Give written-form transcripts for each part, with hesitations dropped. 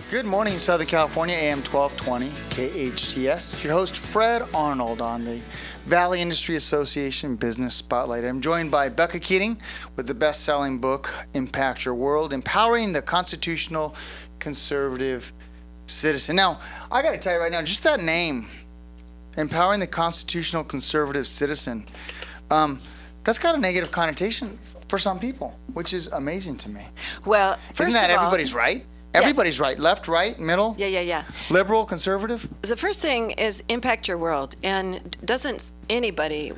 Good morning, Southern California, AM 1220, KHTS. Your host, Fred Arnold, on the Valley Industry Association Business Spotlight. I'm joined by Becca Keating with the best-selling book, Impact Your World, Empowering the Constitutional Conservative Citizen. Now, I got to tell you right now, just that name, Empowering the Constitutional Conservative Citizen, that's got a negative connotation for some people, which is amazing to me. Well, first Isn't that of all, everybody's right? Everybody's yes. right. Left, right, middle? Yeah. Liberal, conservative? The first thing is impact your world. And doesn't anybody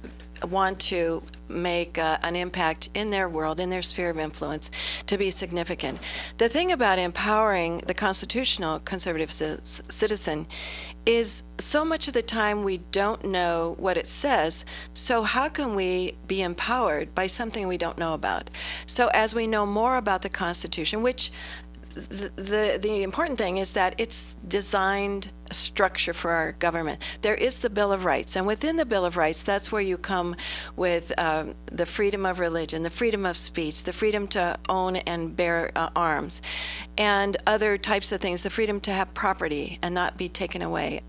want to make an impact in their world, in their sphere of influence, to be significant? The thing about empowering the constitutional conservative citizen is so much of the time we don't know what it says, so how can we be empowered by something we don't know about? So as we know more about the Constitution, which the important thing is that it's designed a structure for our government. There is the Bill of Rights, and within the Bill of Rights, that's where you come with the freedom of religion, the freedom of speech, the freedom to own and bear arms, and other types of things, the freedom to have property and not be taken away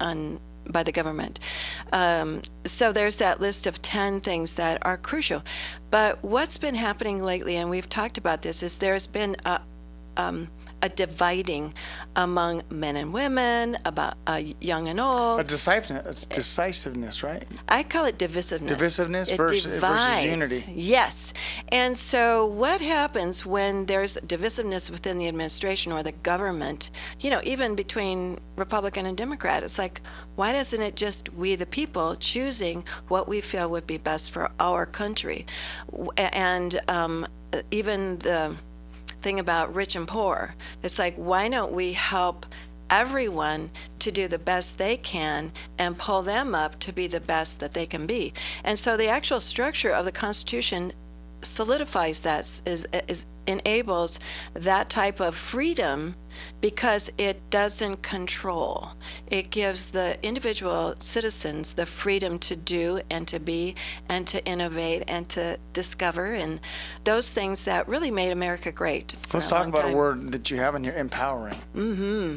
by the government. So there's that list of 10 things that are crucial. But what's been happening lately, and we've talked about this, is there's been a dividing among men and women, about young and old. A decisiveness, right? I call it divisiveness. Divisiveness versus unity. Yes. And so what happens when there's divisiveness within the administration or the government, even between Republican and Democrat? It's like, why doesn't it just we the people choosing what we feel would be best for our country? And even the thing about rich and poor, it's like, why don't we help everyone to do the best they can and pull them up to be the best that they can be? And so the actual structure of the Constitution solidifies that, enables that type of freedom, because it doesn't control. It gives the individual citizens the freedom to do and to be and to innovate and to discover, and those things that really made America great. Let's talk about a word that you have in here, empowering. Mm-hmm.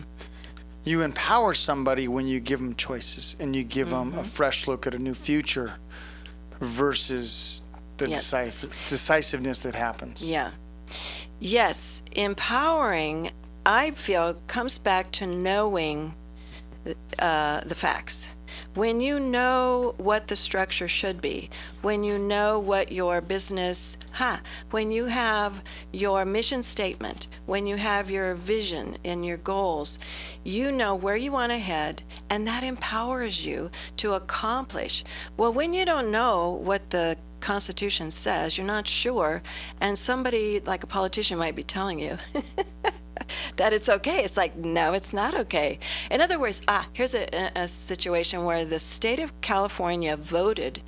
You empower somebody when you give them choices and you give them a fresh look at a new future versus the decisiveness that happens. Yeah. Yes, empowering, I feel, comes back to knowing the facts. When you know what the structure should be, when you know what your business, when you have your mission statement, when you have your vision and your goals, you know where you want to head, and that empowers you to accomplish. Well, when you don't know what the Constitution says, you're not sure, and somebody like a politician might be telling you that it's okay. It's like, no, it's not okay. In other words, here's a situation where the state of California voted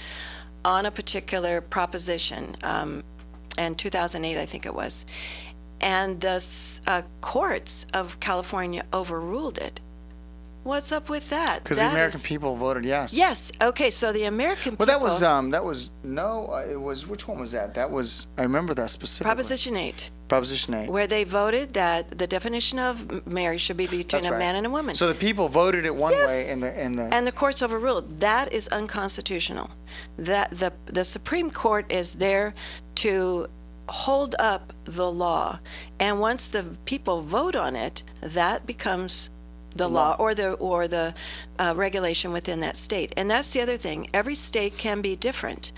on a particular proposition in 2008, I think it was, and the courts of California overruled it. What's up with that? Because the American people voted yes. Yes. Okay. So the American people. Well, it was, which one was that? That was, I remember that specifically. Proposition 8. Proposition 8. Where they voted that the definition of marriage should be between a man and a woman. So the people voted it one way, and the courts overruled. That is unconstitutional. That the Supreme Court is there to hold up the law, and once the people vote on it, that becomes the law or the regulation within that state. And that's the other thing. Every state can be different.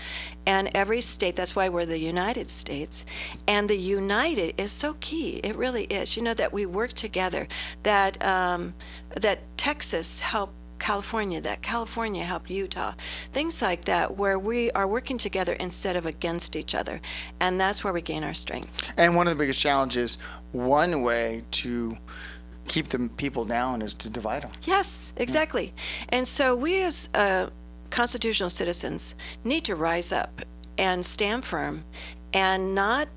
And every state, that's why we're the United States. And the united is so key. It really is. That we work together, that Texas helped California, that California helped Utah, things like that, where we are working together instead of against each other. And that's where we gain our strength. And one of the biggest challenges, one way to keep the people down is to divide them. Yes, exactly. And so we as constitutional citizens need to rise up and stand firm and not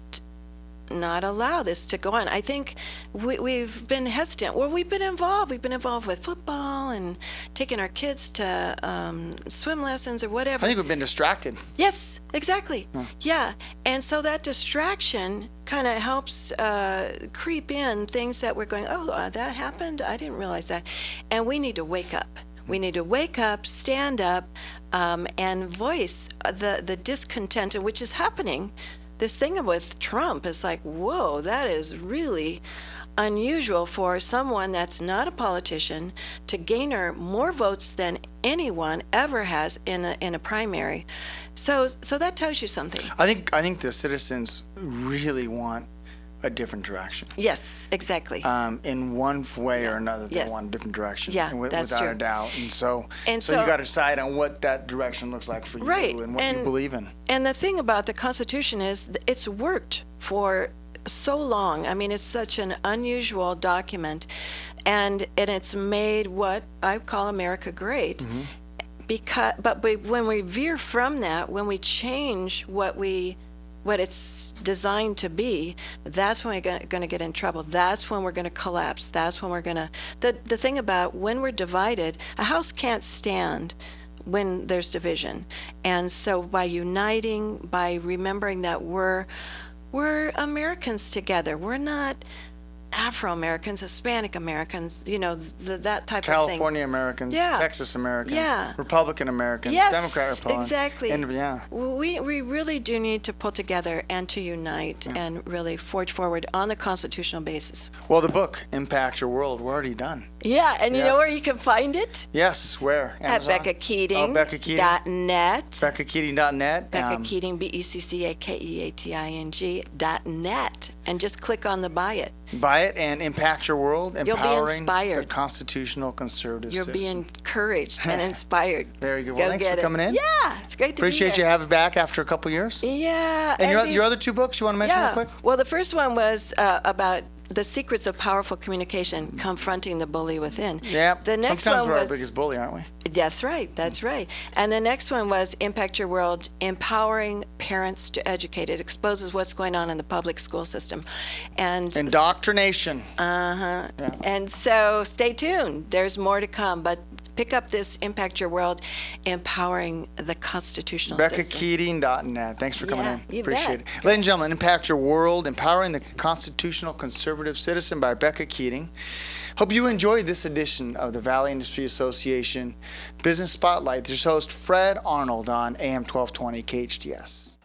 not allow this to go on. I think we've been hesitant. Well, we've been involved. We've been involved with football and taking our kids to swim lessons or whatever. I think we've been distracted. Yes, exactly. Yeah. And so that distraction kind of helps creep in things that we're going, oh, that happened? I didn't realize that. And we need to wake up. We need to wake up, stand up, and voice the discontent, which is happening. This thing with Trump is like, whoa, that is really unusual for someone that's not a politician to garner more votes than anyone ever has in a primary. So that tells you something. I think the citizens really want a different direction. Yes, exactly. In one way or another, they Yes. want a different direction. Yeah, and that's without true. a doubt. And so you so- got to decide on what that direction looks like for Right, you and what you believe in. And the thing about the Constitution is it's worked for so long. I mean, it's such an unusual document, and it's made what I call America great. But when we veer from that, when we change what it's designed to be, that's when we're going to get in trouble. That's when we're going to collapse. That's when we're going to... The thing about when we're divided, a house can't stand when there's division. And so by uniting, by remembering that we're Americans together, we're not Afro-Americans, Hispanic Americans, that type of thing. California Americans, Yeah. Texas Americans, Yeah. Republican Americans, Yes, Democrat Republican. exactly. And, yeah. We really do need to pull together and to unite and really forge forward on the constitutional basis. Well, the book, Impact Your World, we're already done. Yeah, and you know Yes. where you can find it? Yes, where? At Amazon? Becca Keating. Oh, Becca Keating. .net. BeccaKeating.net. Becca Keating, BeccaKeating.net. And just click on the buy it. Buy it and impact your world, You'll be empowering inspired. the constitutional conservative You'll be citizen. encouraged and inspired. Very good. Well, Go thanks get for it. coming in. Yeah, it's great to be Appreciate here. you having back after a couple years. Yeah. And the- your other two books you want to mention real quick? Well, the first one was about the secrets of powerful communication, confronting the bully within. Yeah. The next Sometimes one we're our was biggest bully, aren't we? That's right. That's right. And the next one was Impact Your World, empowering parents to educate. It exposes what's going on in the public school system. And Indoctrination. and so stay tuned. There's more to come, but pick up this Impact Your World, empowering the constitutional system. BeccaKeating.net. Thanks for coming Yeah, in. you Appreciate bet. it. Ladies and gentlemen, Impact Your World, Empowering the Constitutional Conservative Citizen by Becca Keating. Hope you enjoyed this edition of the Valley Industry Association Business Spotlight. This is host Fred Arnold on AM 1220 KHTS.